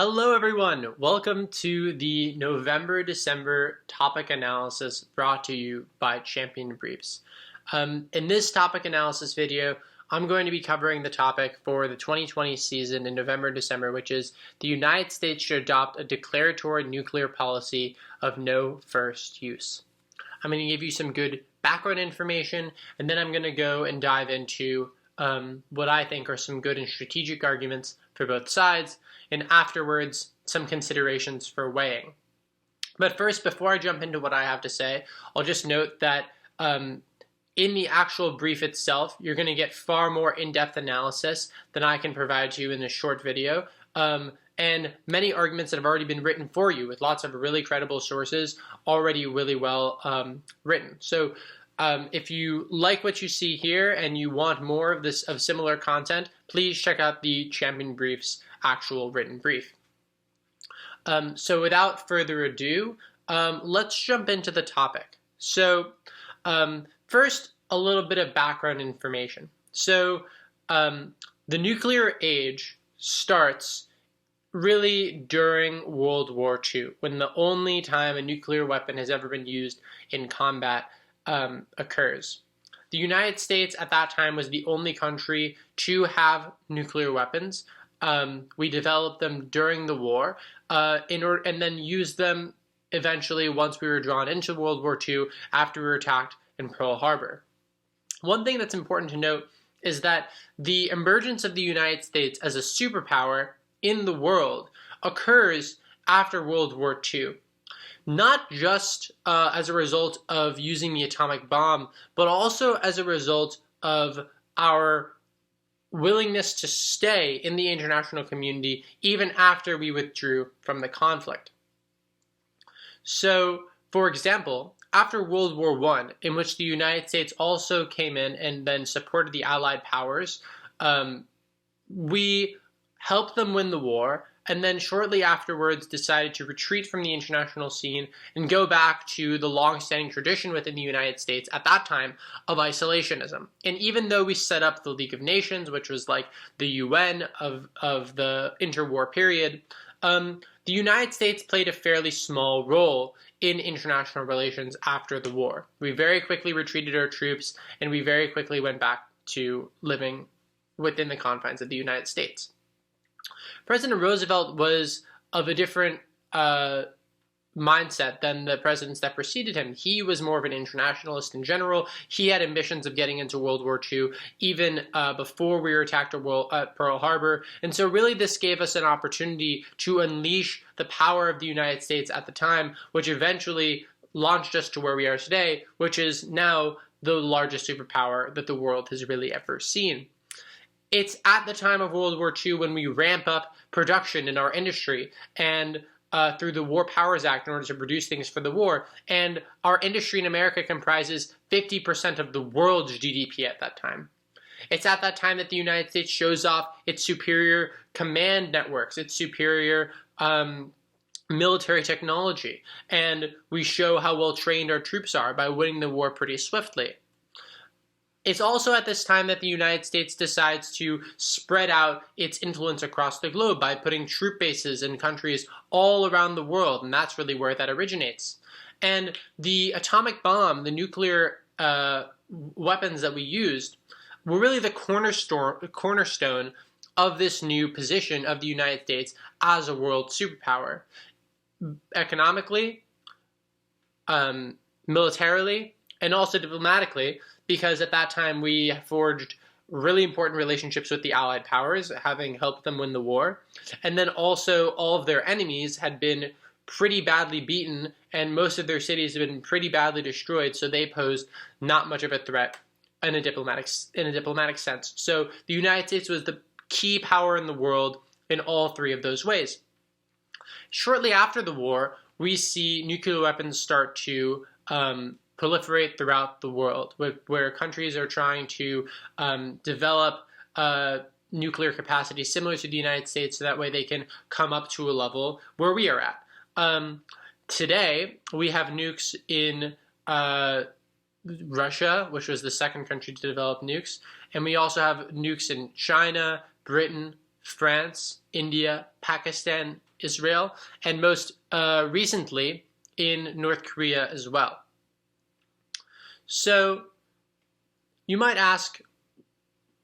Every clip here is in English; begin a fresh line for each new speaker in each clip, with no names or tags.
Hello everyone, welcome to the November-December topic analysis brought to you by Champion Briefs. In this topic analysis video, I'm going to be covering the topic for the 2020 season in November-December, which is the United States should adopt a declaratory nuclear policy of no first use. I'm going to give you some good background information, and then I'm going to go and dive into what I think are some good and strategic arguments for both sides, and afterwards, some considerations for weighing. But first, before I jump into what I have to say, I'll just note that in the actual brief itself, you're going to get far more in-depth analysis than I can provide to you in this short video, and many arguments that have already been written for you with lots of really credible sources already really well written. So if you like what you see here and you want more of similar content, please check out the Champion Briefs actual written brief. So without further ado, let's jump into the topic. So first, a little bit of background information. So the nuclear age starts really during World War II, when the only time a nuclear weapon has ever been used in combat occurs. The United States at that time was the only country to have nuclear weapons. We developed them during the war and then used them eventually once we were drawn into World War II after we were attacked in Pearl Harbor. One thing that's important to note is that the emergence of the United States as a superpower in the world occurs after World War II. Not just as a result of using the atomic bomb, but also as a result of our willingness to stay in the international community even after we withdrew from the conflict. So, for example, after World War I, in which the United States also came in and then supported the Allied powers, we helped them win the war, and then shortly afterwards decided to retreat from the international scene and go back to the long-standing tradition within the United States at that time of isolationism. And even though we set up the League of Nations, which was like the UN of the interwar period, the United States played a fairly small role in international relations after the war. We very quickly retreated our troops, and we very quickly went back to living within the confines of the United States. President Roosevelt was of a different mindset than the presidents that preceded him. He was more of an internationalist in general. He had ambitions of getting into World War II even before we were attacked at Pearl Harbor. And so really this gave us an opportunity to unleash the power of the United States at the time, which eventually launched us to where we are today, which is now the largest superpower that the world has really ever seen. It's at the time of World War II when we ramp up production in our industry and through the War Powers Act in order to produce things for the war. And our industry in America comprises 50% of the world's GDP at that time. It's at that time that the United States shows off its superior command networks, its superior military technology. And we show how well trained our troops are by winning the war pretty swiftly. It's also at this time that the United States decides to spread out its influence across the globe by putting troop bases in countries all around the world, and that's really where that originates. And the atomic bomb, the nuclear weapons that we used, were really the cornerstone of this new position of the United States as a world superpower. Economically, militarily, and also diplomatically, because at that time we forged really important relationships with the Allied powers, having helped them win the war. And then also all of their enemies had been pretty badly beaten, and most of their cities had been pretty badly destroyed, so they posed not much of a threat in a diplomatic sense. So the United States was the key power in the world in all three of those ways. Shortly after the war, we see nuclear weapons start to proliferate throughout the world, where countries are trying to develop nuclear capacity similar to the United States, so that way they can come up to a level where we are at. Today, we have nukes in Russia, which was the second country to develop nukes, and we also have nukes in China, Britain, France, India, Pakistan, Israel, and most recently in North Korea as well. So you might ask,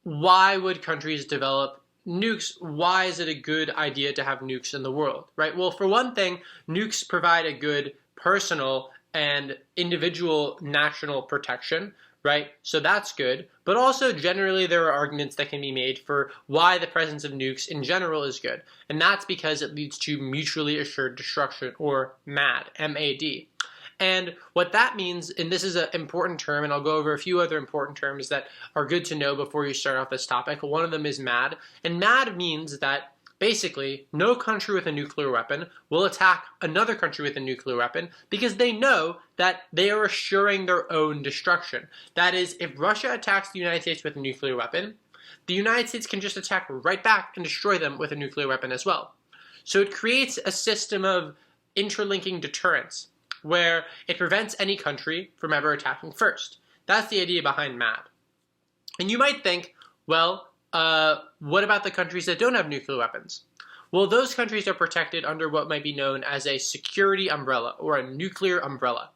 why would countries develop nukes? Why is it a good idea to have nukes in the world, right? Well, for one thing, nukes provide a good personal and individual national protection, right? So that's good. But also, generally, there are arguments that can be made for why the presence of nukes in general is good. And that's because it leads to mutually assured destruction, or MAD, M-A-D. And what that means, and this is an important term, and I'll go over a few other important terms that are good to know before you start off this topic. One of them is MAD. And MAD means that basically no country with a nuclear weapon will attack another country with a nuclear weapon because they know that they are assuring their own destruction. That is, if Russia attacks the United States with a nuclear weapon, the United States can just attack right back and destroy them with a nuclear weapon as well. So it creates a system of interlinking deterrence, where it prevents any country from ever attacking first. That's the idea behind MAD. And you might think, well, what about the countries that don't have nuclear weapons? Well, those countries are protected under what might be known as a security umbrella, or a nuclear umbrella.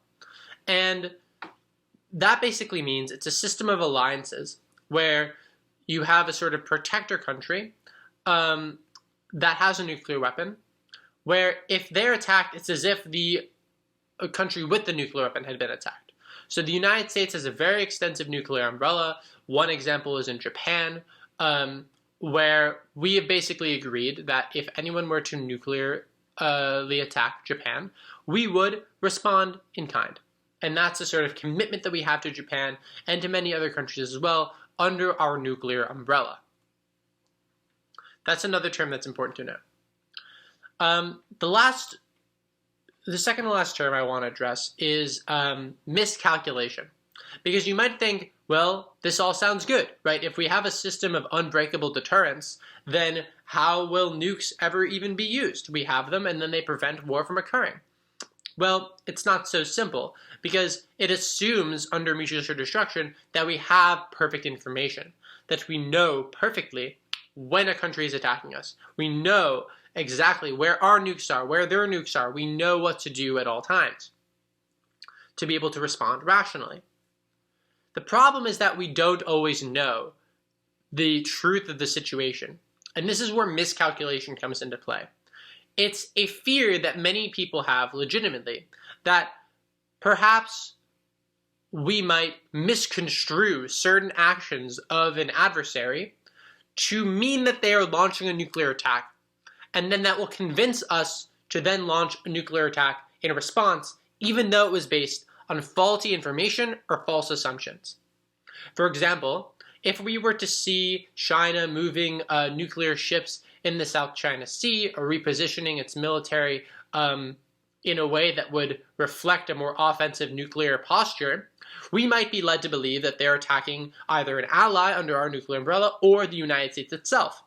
And that basically means it's a system of alliances where you have a sort of protector country that has a nuclear weapon, where if they're attacked, it's as if a country with the nuclear weapon had been attacked. So the United States has a very extensive nuclear umbrella. One example is in Japan, where we have basically agreed that if anyone were to nuclearly attack Japan, we would respond in kind. And that's a sort of commitment that we have to Japan and to many other countries as well under our nuclear umbrella. That's another term that's important to know. The second to last term I want to address is miscalculation. Because you might think, well, this all sounds good, right? If we have a system of unbreakable deterrence, then how will nukes ever even be used? We have them, and then they prevent war from occurring. Well, it's not so simple, because it assumes under mutual assured destruction that we have perfect information, that we know perfectly when a country is attacking us. We know exactly where our nukes are, where their nukes are. We know what to do at all times to be able to respond rationally. The problem is that we don't always know the truth of the situation. And this is where miscalculation comes into play. It's a fear that many people have legitimately that perhaps we might misconstrue certain actions of an adversary to mean that they are launching a nuclear attack. And then that will convince us to then launch a nuclear attack in response, even though it was based on faulty information or false assumptions. For example, if we were to see China moving nuclear ships in the South China Sea or repositioning its military in a way that would reflect a more offensive nuclear posture, we might be led to believe that they're attacking either an ally under our nuclear umbrella or the United States itself.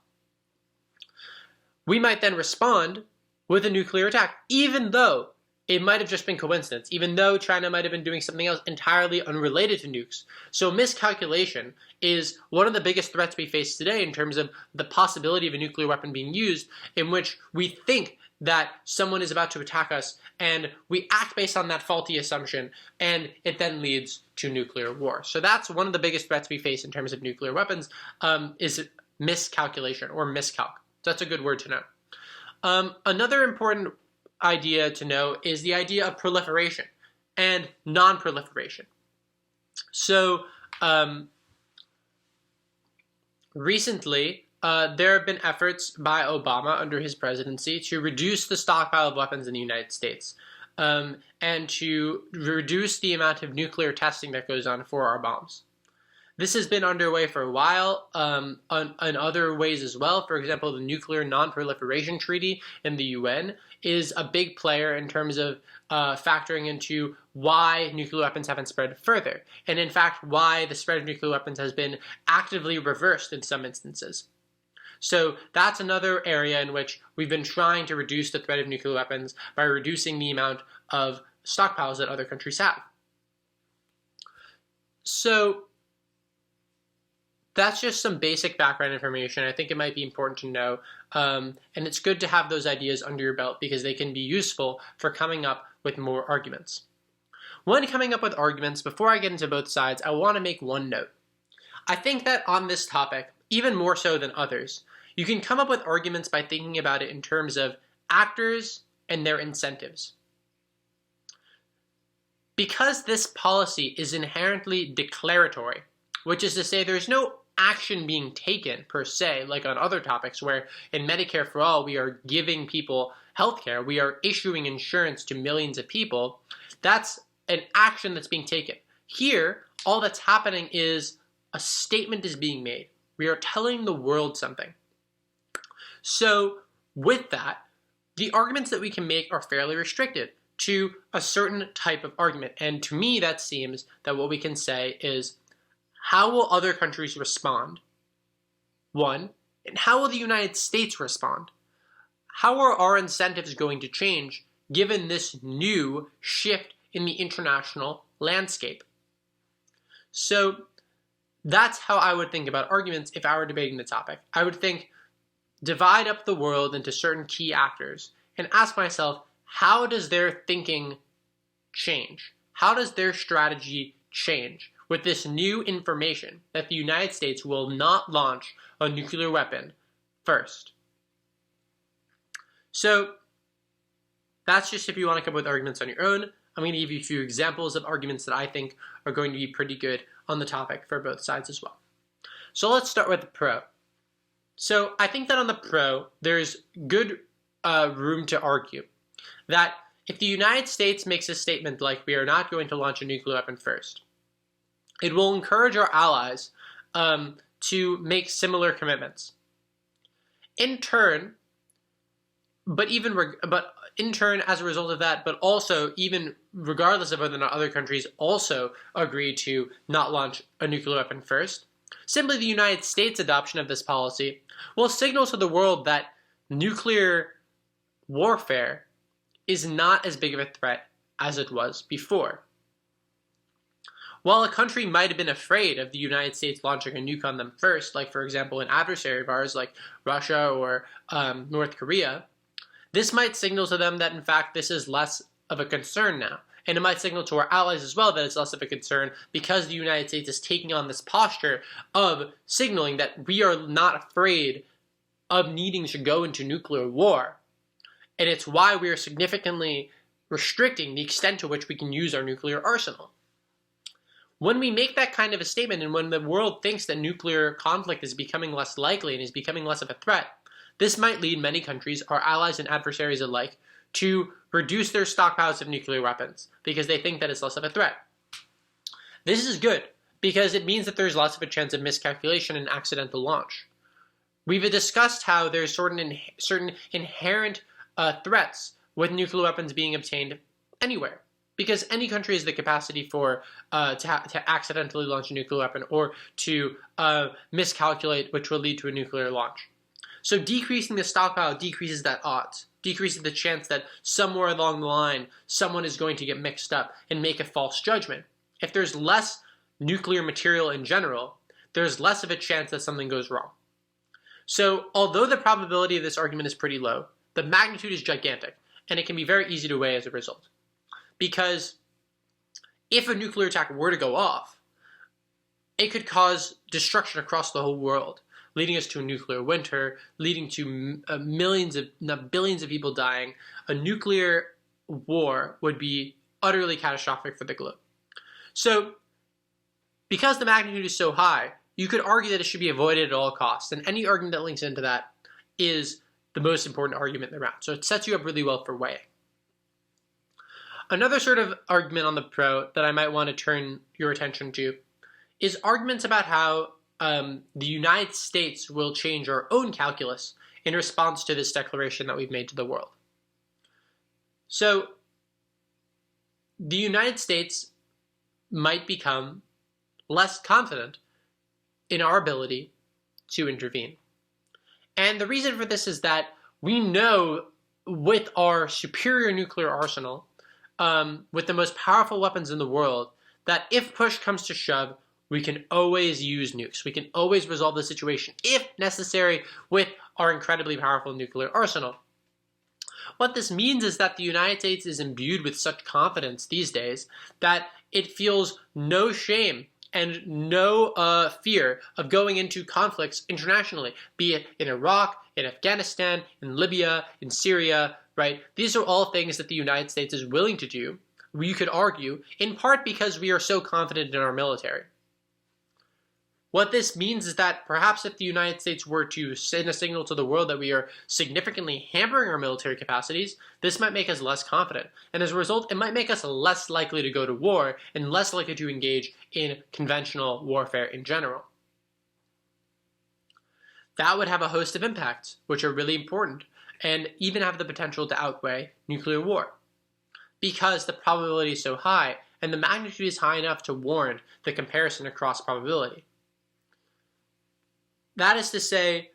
We might then respond with a nuclear attack, even though it might have just been coincidence, even though China might have been doing something else entirely unrelated to nukes. So miscalculation is one of the biggest threats we face today in terms of the possibility of a nuclear weapon being used, in which we think that someone is about to attack us and we act based on that faulty assumption, and it then leads to nuclear war. So that's one of the biggest threats we face in terms of nuclear weapons, is miscalculation or miscalc. So that's a good word to know. Another important idea to know is the idea of proliferation and non-proliferation. So recently, there have been efforts by Obama under his presidency to reduce the stockpile of weapons in the United States and to reduce the amount of nuclear testing that goes on for our bombs. This has been underway for a while in other ways as well. For example, the Nuclear Non-Proliferation Treaty in the UN is a big player in terms of factoring into why nuclear weapons haven't spread further, and in fact why the spread of nuclear weapons has been actively reversed in some instances. So that's another area in which we've been trying to reduce the threat of nuclear weapons by reducing the amount of stockpiles that other countries have. So that's just some basic background information. I think it might be important to know, and it's good to have those ideas under your belt because they can be useful for coming up with more arguments. When coming up with arguments, before I get into both sides, I want to make one note. I think that on this topic, even more so than others, you can come up with arguments by thinking about it in terms of actors and their incentives. Because this policy is inherently declaratory, which is to say there's no action being taken per se, like on other topics where in Medicare for All we are giving people healthcare, we are issuing insurance to millions of people, that's an action that's being taken. Here, all that's happening is a statement is being made. We are telling the world something. So with that, the arguments that we can make are fairly restricted to a certain type of argument. And to me, that seems that what we can say is, how will other countries respond? One, and how will the United States respond? How are our incentives going to change given this new shift in the international landscape? So that's how I would think about arguments if I were debating the topic. I would think, divide up the world into certain key actors and ask myself, how does their thinking change? How does their strategy change with this new information that the United States will not launch a nuclear weapon first? So that's just if you want to come up with arguments on your own. I'm going to give you a few examples of arguments that I think are going to be pretty good on the topic for both sides as well. So let's start with the pro. So I think that on the pro, there's good room to argue that if the United States makes a statement like we are not going to launch a nuclear weapon first, it will encourage our allies to make similar commitments. In turn, as a result of that, but also even regardless of whether or not other countries also agree to not launch a nuclear weapon first, simply the United States' adoption of this policy will signal to the world that nuclear warfare is not as big of a threat as it was before. While a country might have been afraid of the United States launching a nuke on them first, like for example an adversary of ours like Russia or North Korea, this might signal to them that in fact this is less of a concern now. And it might signal to our allies as well that it's less of a concern because the United States is taking on this posture of signaling that we are not afraid of needing to go into nuclear war. And it's why we are significantly restricting the extent to which we can use our nuclear arsenal. When we make that kind of a statement and when the world thinks that nuclear conflict is becoming less likely and is becoming less of a threat, this might lead many countries, our allies and adversaries alike, to reduce their stockpiles of nuclear weapons because they think that it's less of a threat. This is good because it means that there's less of a chance of miscalculation and accidental launch. We've discussed how there's certain inherent threats with nuclear weapons being obtained anywhere, because any country has the capacity for to accidentally launch a nuclear weapon or to miscalculate, which will lead to a nuclear launch. So decreasing the stockpile decreases that odds, decreases the chance that somewhere along the line someone is going to get mixed up and make a false judgment. If there's less nuclear material in general, there's less of a chance that something goes wrong. So although the probability of this argument is pretty low, the magnitude is gigantic, and it can be very easy to weigh as a result. Because if a nuclear attack were to go off, it could cause destruction across the whole world, leading us to a nuclear winter, leading to billions of people dying. A nuclear war would be utterly catastrophic for the globe. So, because the magnitude is so high, you could argue that it should be avoided at all costs, and any argument that links into that is the most important argument in the round. So it sets you up really well for weighing. Another sort of argument on the pro that I might want to turn your attention to is arguments about how the United States will change our own calculus in response to this declaration that we've made to the world. So the United States might become less confident in our ability to intervene. And the reason for this is that we know with our superior nuclear arsenal, with the most powerful weapons in the world, that if push comes to shove, we can always use nukes. We can always resolve the situation, if necessary, with our incredibly powerful nuclear arsenal. What this means is that the United States is imbued with such confidence these days that it feels no shame and no fear of going into conflicts internationally, be it in Iraq, in Afghanistan, in Libya, in Syria, right? These are all things that the United States is willing to do, you could argue, in part because we are so confident in our military. What this means is that perhaps if the United States were to send a signal to the world that we are significantly hampering our military capacities, this might make us less confident. And as a result, it might make us less likely to go to war and less likely to engage in conventional warfare in general. That would have a host of impacts, which are really important, and even have the potential to outweigh nuclear war. Because the probability is so high, and the magnitude is high enough to warrant the comparison across probability. That is to say,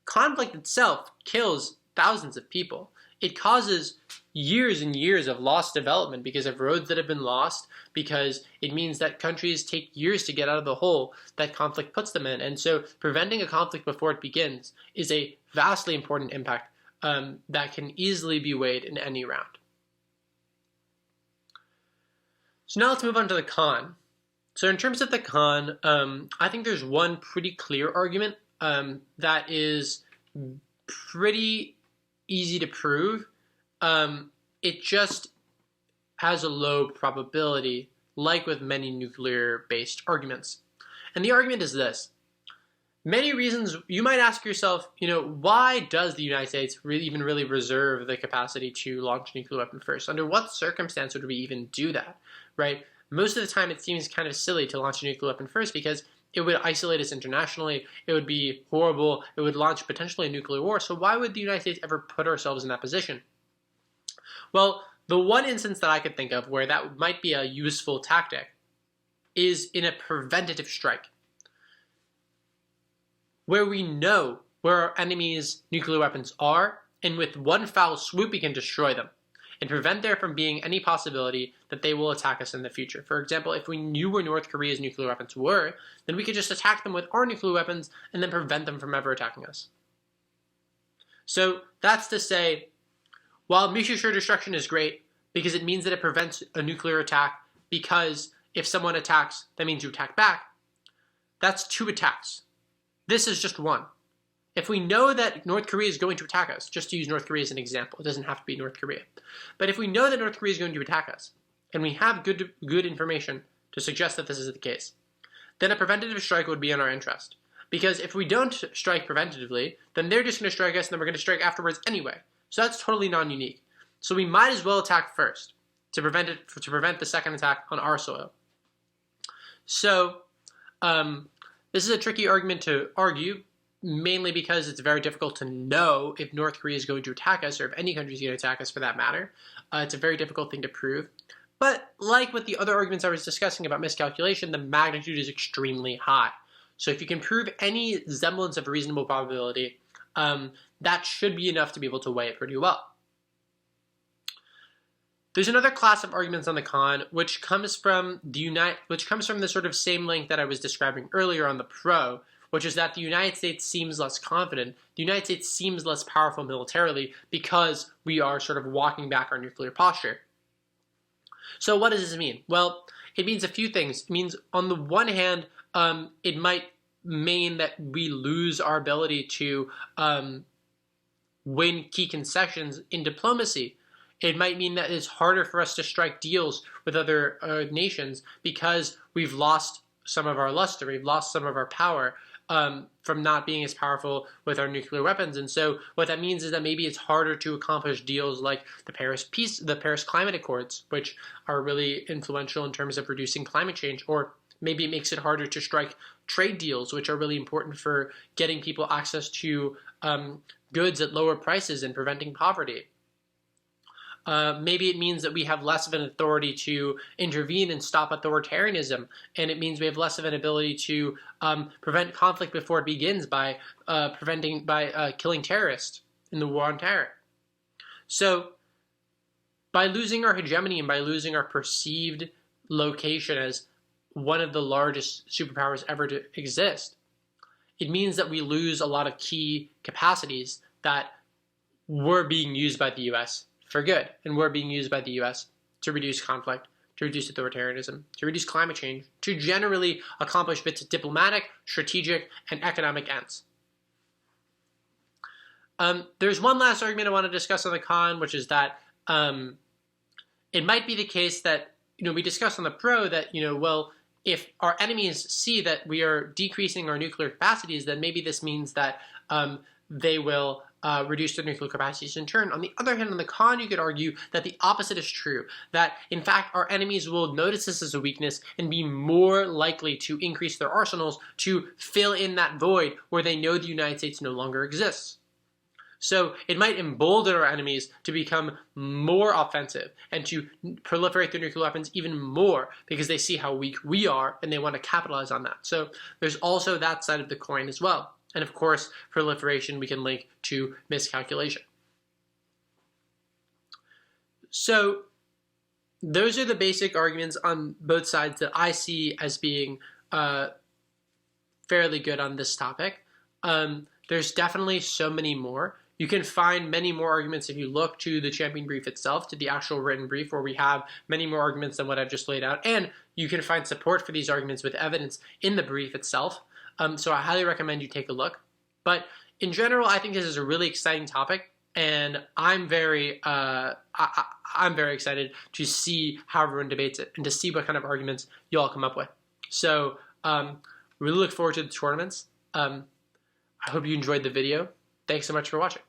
conflict itself kills thousands of people. It causes years and years of lost development because of roads that have been lost, because it means that countries take years to get out of the hole that conflict puts them in. And so preventing a conflict before it begins is a vastly important impact that can easily be weighed in any round. So now let's move on to the con. So in terms of the con, I think there's one pretty clear argument that is pretty easy to prove. It just has a low probability, like with many nuclear-based arguments. And the argument is this. Many reasons, you might ask yourself, why does the United States even really reserve the capacity to launch a nuclear weapon first? Under what circumstance would we even do that, right? Most of the time, it seems kind of silly to launch a nuclear weapon first because it would isolate us internationally. It would be horrible. It would launch potentially a nuclear war. So why would the United States ever put ourselves in that position? Well, the one instance that I could think of where that might be a useful tactic is in a preventative strike, where we know where our enemy's nuclear weapons are, and with one foul swoop we can destroy them and prevent there from being any possibility that they will attack us in the future. For example, if we knew where North Korea's nuclear weapons were, then we could just attack them with our nuclear weapons and then prevent them from ever attacking us. So that's to say, while mutual assured destruction is great because it means that it prevents a nuclear attack, because if someone attacks, that means you attack back, that's two attacks. This is just one. If we know that North Korea is going to attack us, just to use North Korea as an example, it doesn't have to be North Korea, but if we know that North Korea is going to attack us, and we have good information to suggest that this is the case, then a preventative strike would be in our interest. Because if we don't strike preventatively, then they're just going to strike us, and then we're going to strike afterwards anyway. So that's totally non-unique. So we might as well attack first to prevent the second attack on our soil. So this is a tricky argument to argue, mainly because it's very difficult to know if North Korea is going to attack us, or if any country is going to attack us for that matter. It's a very difficult thing to prove. But like with the other arguments I was discussing about miscalculation, the magnitude is extremely high. So if you can prove any semblance of reasonable probability, that should be enough to be able to weigh it pretty well. There's another class of arguments on the con, which comes from the sort of same link that I was describing earlier on the pro, which is that the United States seems less confident. The United States seems less powerful militarily because we are sort of walking back our nuclear posture. So what does this mean? Well, it means a few things. It means, on the one hand, it might mean that we lose our ability to win key concessions in diplomacy. It might mean that it's harder for us to strike deals with other nations because we've lost some of our luster, we've lost some of our power from not being as powerful with our nuclear weapons. And so what that means is that maybe it's harder to accomplish deals like the Paris Climate Accords, which are really influential in terms of reducing climate change, or maybe it makes it harder to strike trade deals, which are really important for getting people access to goods at lower prices and preventing poverty. Maybe it means that we have less of an authority to intervene and stop authoritarianism, and it means we have less of an ability to prevent conflict before it begins by killing terrorists in the war on terror. So by losing our hegemony and by losing our perceived location as one of the largest superpowers ever to exist, it means that we lose a lot of key capacities that were being used by the US for good, and were being used by the US to reduce conflict, to reduce authoritarianism, to reduce climate change, to generally accomplish bits of diplomatic, strategic, and economic ends. There's one last argument I want to discuss on the con, which is that it might be the case that, we discussed on the pro that, well, if our enemies see that we are decreasing our nuclear capacities, then maybe this means that they will reduce their nuclear capacities in turn. On the other hand, on the con, you could argue that the opposite is true, that in fact our enemies will notice this as a weakness and be more likely to increase their arsenals to fill in that void where they know the United States no longer exists. So it might embolden our enemies to become more offensive and to proliferate their nuclear weapons even more because they see how weak we are and they want to capitalize on that. So there's also that side of the coin as well. And of course, proliferation we can link to miscalculation. So those are the basic arguments on both sides that I see as being fairly good on this topic. There's definitely so many more. You can find many more arguments if you look to the champion brief itself, to the actual written brief, where we have many more arguments than what I've just laid out. And you can find support for these arguments with evidence in the brief itself. So I highly recommend you take a look. But in general, I think this is a really exciting topic, and I'm very excited to see how everyone debates it and to see what kind of arguments you all come up with. So really look forward to the tournaments. I hope you enjoyed the video. Thanks so much for watching.